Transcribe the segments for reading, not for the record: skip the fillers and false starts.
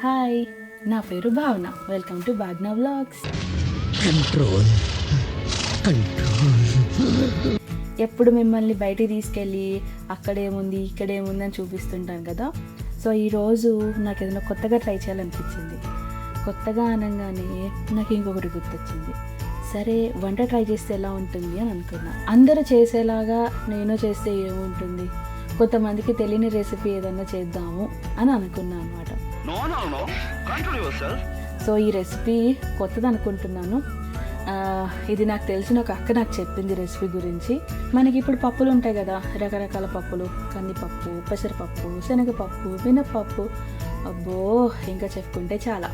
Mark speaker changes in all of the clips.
Speaker 1: Hi, నా పేరు Bhavana. Welcome to Bhagna vlogs.
Speaker 2: Control control.
Speaker 1: ఎప్పుడు మిమ్మల్ని బయటికి తీసుకెళ్ళి అక్కడేముంది ఇక్కడేముంది అని చూపిస్తుంటాను కదా. సో ఈరోజు నాకు ఏదైనా కొత్తగా ట్రై చేయాలనిపించింది. కొత్తగా అనగానే నాకు ఇంకొకటి గుర్తొచ్చింది. సరే, వంట ట్రై చేస్తే ఎలా ఉంటుంది అని అనుకున్నా. అందరూ చేసేలాగా నేను చేస్తే ఏముంటుంది, కొంతమందికి తెలియని రెసిపీ ఏదన్నా చేద్దాము అని అనుకున్నా అనమాట. సో ఈ రెసిపీ కొత్తది అనుకుంటున్నాను. ఇది నాకు తెలిసిన ఒక అక్క నాకు చెప్పింది రెసిపీ గురించి. మనకి ఇప్పుడు పప్పులు ఉంటాయి కదా, రకరకాల పప్పులు, కందిపప్పు, పెసరపప్పు, శనగపప్పు, మినప్పప్పు, అబ్బో ఇంకా చెప్పుకుంటే చాలా.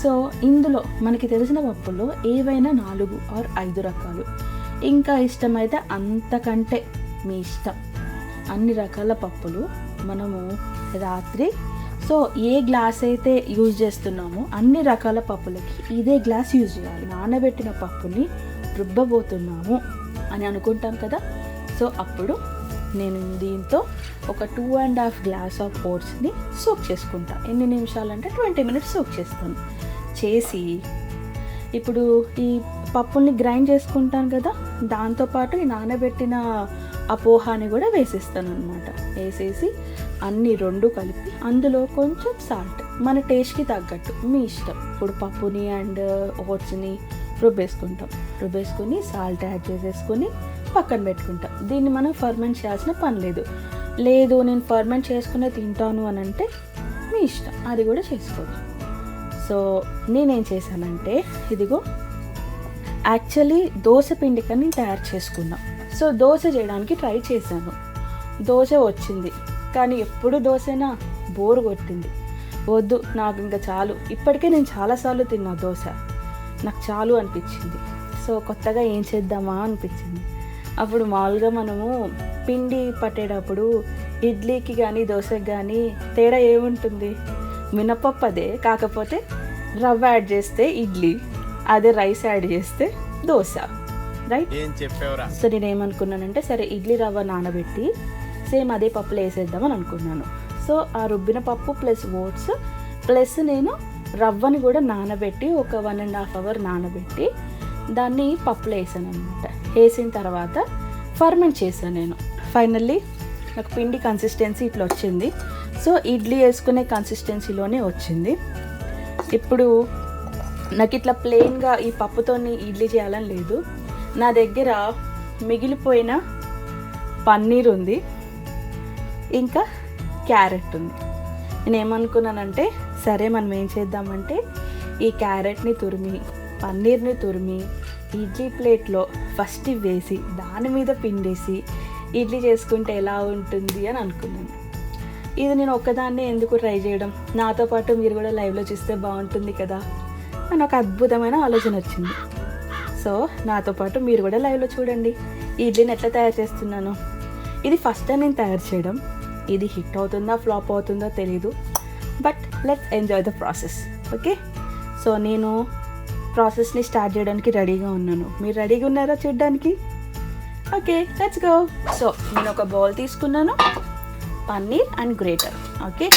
Speaker 1: సో ఇందులో మనకి తెలిసిన పప్పుల్లో ఏవైనా 4 or 5 రకాలు, ఇంకా ఇష్టమైతే అంతకంటే మీ ఇష్టం, అన్ని రకాల పప్పులు మనము రాత్రి, సో ఏ గ్లాస్ అయితే యూజ్ చేస్తున్నామో అన్ని రకాల పప్పులకి ఇదే గ్లాస్ యూజ్ చేయాలి. నానబెట్టిన పప్పుని రుబ్బబోతున్నాము అని అనుకుంటాం కదా. సో అప్పుడు నేను దీంతో ఒక 2.5 గ్లాస్ ఆఫ్ ఓట్స్ని సోక్ చేసుకుంటా. ఎన్ని నిమిషాలంటే 20 minutes సోక్ చేస్తాను. చేసి ఇప్పుడు ఈ పప్పుల్ని గ్రైండ్ చేసుకుంటాను కదా, దాంతోపాటు ఈ నానబెట్టిన ఆ పోహాని కూడా వేసేస్తాను అనమాట. వేసేసి అన్నీ 2 కలిపి అందులో కొంచెం సాల్ట్ మన టేస్ట్కి తగ్గట్టు మీ ఇష్టం. ఇప్పుడు పప్పుని అండ్ ఓట్స్ని రుబ్బేసుకొని సాల్ట్ యాడ్ చేసేసుకొని పక్కన పెట్టుకుంటాం. దీన్ని మనం ఫర్మెంట్ చేయాల్సిన పని లేదు నేను ఫర్మెంట్ చేసుకునే తింటాను అని అంటే మీ ఇష్టం, అది కూడా చేసుకోవచ్చు. సో నేనేం చేశానంటే, ఇదిగో యాక్చువల్లీ దోశ పిండి కానీ తయారు చేసుకున్నా. సో దోశ చేయడానికి ట్రై చేశాను. దోశ వచ్చింది, కానీ ఎప్పుడు దోశనా బోర్ కొట్టింది. వద్దు, నాకు ఇంకా చాలు. ఇప్పటికే నేను చాలాసార్లు తిన్నా దోశ, నాకు చాలు అనిపించింది. సో కొత్తగా ఏం చేద్దామా అనిపించింది. అప్పుడు మామూలుగా మనము పిండి పట్టేటప్పుడు ఇడ్లీకి కానీ దోశకి కానీ తేడా ఏముంటుంది, మినపప్పు అదే, కాకపోతే రవ్వ యాడ్ చేస్తే ఇడ్లీ, అదే రైస్ యాడ్ చేస్తే దోశ, రైట్?
Speaker 2: ఏం చెప్పావురా?
Speaker 1: సో నేను ఏమనుకున్నానంటే, సరే ఇడ్లీ రవ్వ నానబెట్టి సేమ్ అదే పప్పులో వేసేద్దామని అనుకున్నాను. సో ఆ రుబ్బిన పప్పు ప్లస్ ఓట్స్ ప్లస్ నేను రవ్వని కూడా నానబెట్టి ఒక 1.5 hour నానబెట్టి దాన్ని పప్పులో వేసాను అనమాట. వేసిన తర్వాత ఫర్మెంట్ చేశాను నేను. ఫైనల్లీ నాకు పిండి కన్సిస్టెన్సీ ఇట్లా వచ్చింది. సో ఇడ్లీ వేసుకునే కన్సిస్టెన్సీలోనే వచ్చింది. ఇప్పుడు నాకు ఇట్లా ప్లెయిన్గా ఈ పప్పుతోని ఇడ్లీ చేయాలని లేదు. నా దగ్గర మిగిలిపోయిన పన్నీర్ ఉంది, ఇంకా క్యారెట్ ఉంది. నేను ఏమనుకున్నానంటే, సరే మనం ఏం చేద్దామంటే ఈ క్యారెట్ని తురిమి పన్నీర్ని తురిమి ఇడ్లీ ప్లేట్లో ఫస్ట్ వేసి దాని మీద పిండేసి ఇడ్లీ చేసుకుంటే ఎలా ఉంటుంది అని అనుకున్నాను. ఇది నేను ఒక్కదాన్నే ఎందుకు ట్రై చేయడం, నాతో పాటు మీరు కూడా లైవ్లో చూస్తే బాగుంటుంది కదా అని ఒక అద్భుతమైన ఆలోచన వచ్చింది. సో నాతో పాటు మీరు కూడా లైవ్లో చూడండి ఈ ఇడ్లీని ఎట్లా తయారు చేస్తున్నాను. ఇది ఫస్ట్ టైం నేను తయారు చేయడం. ఇది హిట్ అవుతుందా ఫ్లాప్ అవుతుందో తెలీదు, but let's enjoy the process. Okay, so నేను ప్రాసెస్ని స్టార్ట్ చేయడానికి రెడీగా ఉన్నాను. మీరు రెడీగా ఉన్నారా చూడడానికి? Okay, let's go. సో నేను ఒక బౌల్ తీసుకున్నాను, paneer and greater. Okay,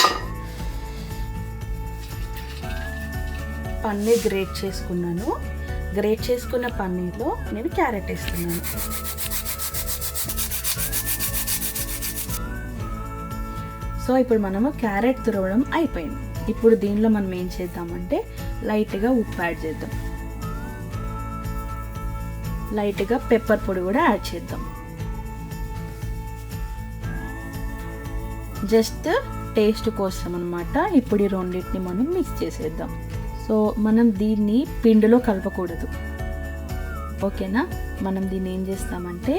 Speaker 1: paneer great చేసుకున్నాను. గ్రేట్ చేసుకున్న పన్నీర్లో నేను క్యారెట్ వేస్తున్నాను. సో ఇప్పుడు మనము క్యారెట్ తురవడం అయిపోయింది. ఇప్పుడు దీనిలో మనం ఏం చేద్దామంటే లైట్గా ఉప్పు యాడ్ చేద్దాం, లైట్గా పెప్పర్ పొడి కూడా యాడ్ చేద్దాం. జస్ట్ టేస్ట్ కోసం అన్నమాట. ఇప్పుడు ఈ రెండింటిని మనం మిక్స్ చేసేద్దాం. సో మనం దీన్ని పిండిలో కలపకూడదు, ఓకేనా? మనం దీన్ని ఏం చేస్తామంటే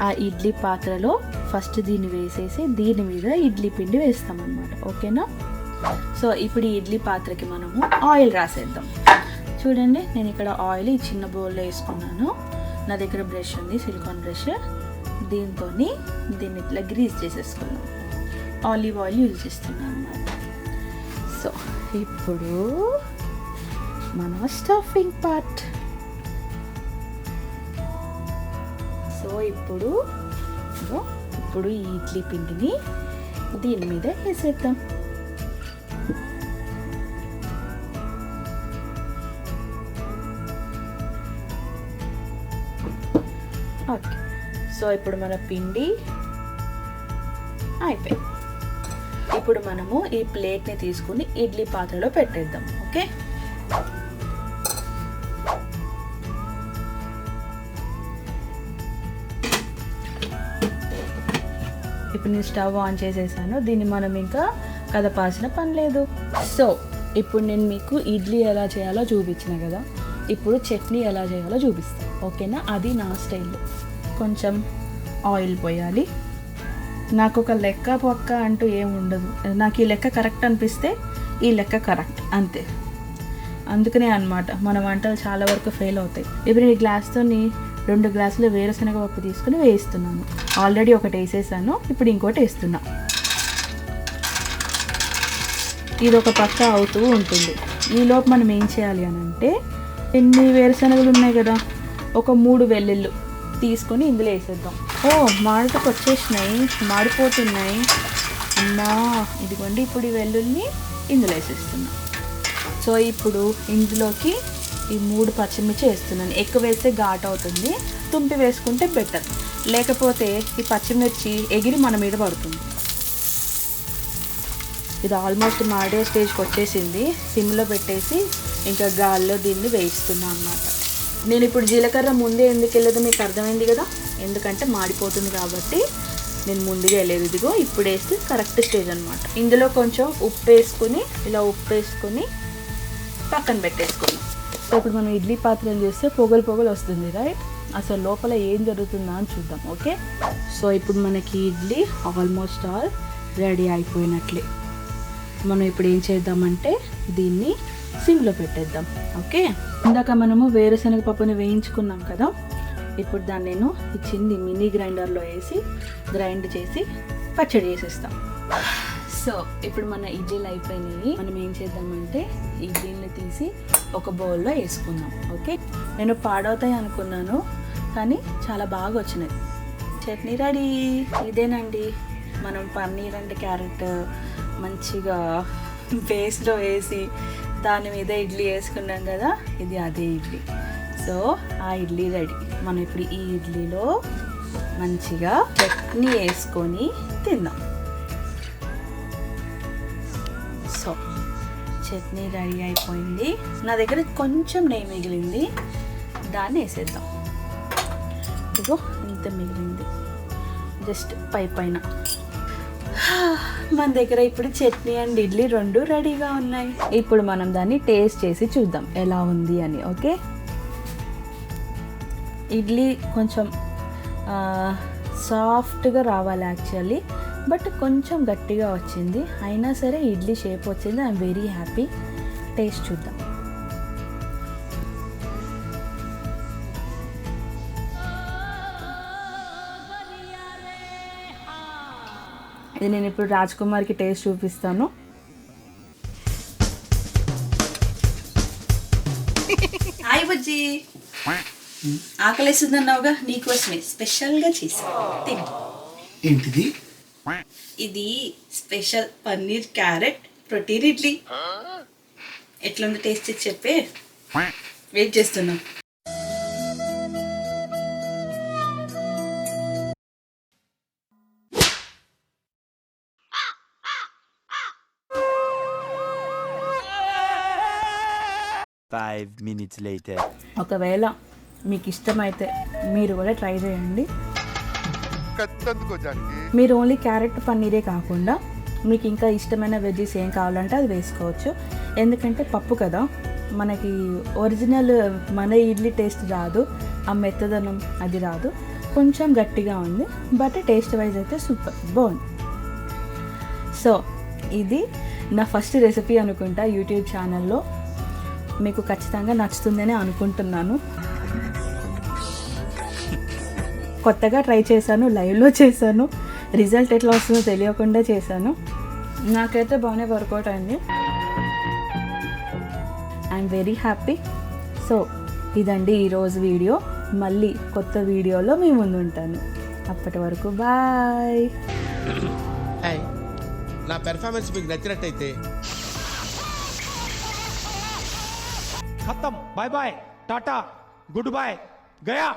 Speaker 1: ఆ ఇడ్లీ పాత్రలో ఫస్ట్ దీన్ని వేసేసి దీని మీద ఇడ్లీ పిండి వేస్తామన్నమాట, ఓకేనా? సో ఇప్పుడు ఈ ఇడ్లీ పాత్రకి మనము ఆయిల్ రాసేద్దాం. చూడండి, నేను ఇక్కడ ఆయిల్ ఈ చిన్న బౌల్లో వేసుకున్నాను. నా దగ్గర బ్రష్ ఉంది, సిలికాన్ బ్రష్. దీంతో దీన్ని ఇట్లా గ్రీస్ చేసేసుకున్నాం. ఆలివ్ ఆయిల్ యూజ్ చేస్తున్నాను అన్నమాట. సో ఇప్పుడు మన స్టఫింగ్ పార్ట్. సో ఇప్పుడు ఈ ఇడ్లీ పిండిని దీని మీద వేసేద్దాం. ఓకే, సో ఇప్పుడు మన పిండి అయిపోయింది. ఇప్పుడు మనము ఈ ప్లేట్ని తీసుకుని ఇడ్లీ పాత్రలో పెట్టేద్దాం. ఓకే, ఇప్పుడు నేను స్టవ్ ఆన్ చేసేసాను. దీన్ని మనం ఇంకా కదపాల్సిన పని లేదు. సో ఇప్పుడు నేను మీకు ఇడ్లీ ఎలా చేయాలో చూపించిన కదా, ఇప్పుడు చట్నీ ఎలా చేయాలో చూపిస్తాను. ఓకేనా, అది నా స్టైల్లో. కొంచెం ఆయిల్ పోయాలి. నాకు ఒక లెక్క పక్క అంటూ ఏం ఉండదు. నాకు ఈ లెక్క కరెక్ట్ అనిపిస్తే ఈ లెక్క కరెక్ట్, అంతే. అందుకనే అన్నమాట మన వంటలు చాలా వరకు ఫెయిల్ అవుతాయి. ఇప్పుడు ఈ గ్లాస్తోని 2 గ్లాసులు వేరుశనగ పప్పు తీసుకుని వేయిస్తున్నాను. ఆల్రెడీ ఒకటి వేసేసాను, ఇప్పుడు ఇంకోటి వేస్తున్నా. ఇది ఒక పక్క అవుతూ ఉంటుంది. ఈలోపు మనం ఏం చేయాలి అని అంటే, ఎన్ని వేరుశనగలు ఉన్నాయి కదా, ఒక 3 వెల్లుల్లి తీసుకొని ఇందులో వేసేద్దాం. ఓ మాడటకు వచ్చేసినాయి, మాడిపోతున్నాయి అమ్మా. ఇదిగోండి, ఇప్పుడు ఈ వెల్లుల్ని ఇందులో వేసేస్తున్నాం. సో ఇప్పుడు ఇందులోకి ఈ 3 పచ్చిమిర్చి వేస్తున్నాను. ఎక్కువ వేస్తే ఘాట్ అవుతుంది, తుంపి వేసుకుంటే బెటర్. లేకపోతే ఈ పచ్చిమిర్చి ఎగిరి మన మీద పడుతుంది. ఇది ఆల్మోస్ట్ మాడే స్టేజ్కి వచ్చేసింది. సిమ్లో పెట్టేసి ఇంకా గాల్లో దీన్ని వేయిస్తున్నాను అన్నమాట. నేను ఇప్పుడు జీలకర్ర ముందే ఎందుకు వెళ్ళదు మీకు అర్థమైంది కదా, ఎందుకంటే మాడిపోతుంది కాబట్టి నేను ముందుగా వెళ్ళేది. ఇదిగో ఇప్పుడు వేస్తే కరెక్ట్ స్టేజ్ అనమాట. ఇందులో కొంచెం ఉప్పు వేసుకుని, ఇలా ఉప్పు వేసుకుని పక్కన పెట్టేసుకున్నాం. సో ఇప్పుడు మనం ఇడ్లీ పాత్రలు చేస్తే పొగలు పొగలు వస్తుంది, రైట్? అసలు లోపల ఏం జరుగుతుందా అని చూద్దాం. ఓకే, సో ఇప్పుడు మనకి ఇడ్లీ ఆల్మోస్ట్ ఆల్ రెడీ అయిపోయినట్లే. మనం ఇప్పుడు ఏం చేద్దామంటే దీన్ని సిమ్లో పెట్టేద్దాం. ఓకే, ఇందాక మనము వేరుశనగ పప్పుని వేయించుకున్నాం కదా, ఇప్పుడు దాన్ని నేను ఈ చిన్ని మినీ గ్రైండర్లో వేసి గ్రైండ్ చేసి పచ్చడి చేసేస్తాం. సో ఇప్పుడు మన ఇడ్లీలు అయిపోయినాయి. మనం ఏం చేద్దామంటే ఇడ్లీని తీసి ఒక బౌల్లో వేసుకుందాం. ఓకే, నేను పాడవుతాయి అనుకున్నాను కానీ చాలా బాగా వచ్చినాయి. చట్నీ రెడీ. ఇదేనండి మనం పన్నీర్ అండ్ క్యారెట్ మంచిగా బేస్లో వేసి దాని మీద ఇడ్లీ వేసుకున్నాం కదా, ఇది అదే ఇడ్లీ. సో ఆ ఇడ్లీ రెడీ. మనం ఇప్పుడు ఈ ఇడ్లీలో మంచిగా చట్నీ వేసుకొని తిందాం. సో చట్నీ రెడీ అయిపోయింది. నా దగ్గర కొంచెం నెయ్యి మిగిలింది, దాన్ని వేసేద్దాం. ఇదిగో ఇంత మిగిలింది, జస్ట్ పైన. మన దగ్గర ఇప్పుడు చట్నీ అండ్ ఇడ్లీ 2 రెడీగా ఉన్నాయి. ఇప్పుడు మనం దాన్ని టేస్ట్ చేసి చూద్దాం ఎలా ఉంది అని. ఓకే, ఇడ్లీ కొంచెం సాఫ్ట్గా రావాలి యాక్చువల్లీ, బట్ కొంచెం గట్టిగా వచ్చింది. అయినా సరే ఇడ్లీ షేప్ వచ్చింది. I'm very happy. టేస్ట్ చూద్దాం. ఇది నేను ఇప్పుడు రాజ్ కుమార్కి టేస్ట్ చూపిస్తాను. హాయ్ బుజ్జి, ఆకలేస్తుందన్నావుగా, నీకోసమే స్పెషల్గా చేసా.
Speaker 2: ఏంటిది?
Speaker 1: ఇది special paneer carrot protein idli. ఎట్లుంది టేస్ట్ చెప్పే, వెయిట్ చేస్తున్నాం.
Speaker 3: Five minutes later.
Speaker 1: ఒకవేళ మీకు ఇష్టమైతే మీరు కూడా ట్రై చేయండి. మీరు ఓన్లీ క్యారెట్ పన్నీరే కాకుండా మీకు ఇంకా ఇష్టమైన వెజ్జీస్ ఏం కావాలంటే అది వేసుకోవచ్చు. ఎందుకంటే పప్పు కదా, మనకి ఒరిజినల్ మన ఇడ్లీ టేస్ట్ రాదు, ఆ మెత్తదనం అది రాదు. కొంచెం గట్టిగా ఉంది, బట్ టేస్ట్ వైజ్ అయితే సూపర్ బాగుంది. సో ఇది నా ఫస్ట్ రెసిపీ అనుకుంటా యూట్యూబ్ ఛానల్లో. మీకు ఖచ్చితంగా నచ్చుతుందని అనుకుంటున్నాను. కొత్తగా ట్రై చేశాను, లైవ్లో చేశాను. రిజల్ట్ ఎట్లా వస్తుందో తెలియకుండా చేశాను. నాకైతే బాగానే వర్కౌట్ అయింది. I'm very happy. సో ఇదండి ఈరోజు వీడియో. మళ్ళీ కొత్త వీడియోలో మీ ముందు ఉంటాను. అప్పటి వరకు బాయ్.
Speaker 4: నా పెర్ఫార్మెన్స్ మీకు నచ్చినట్టయితే
Speaker 5: खत्म, bye bye, tata, goodbye, गया.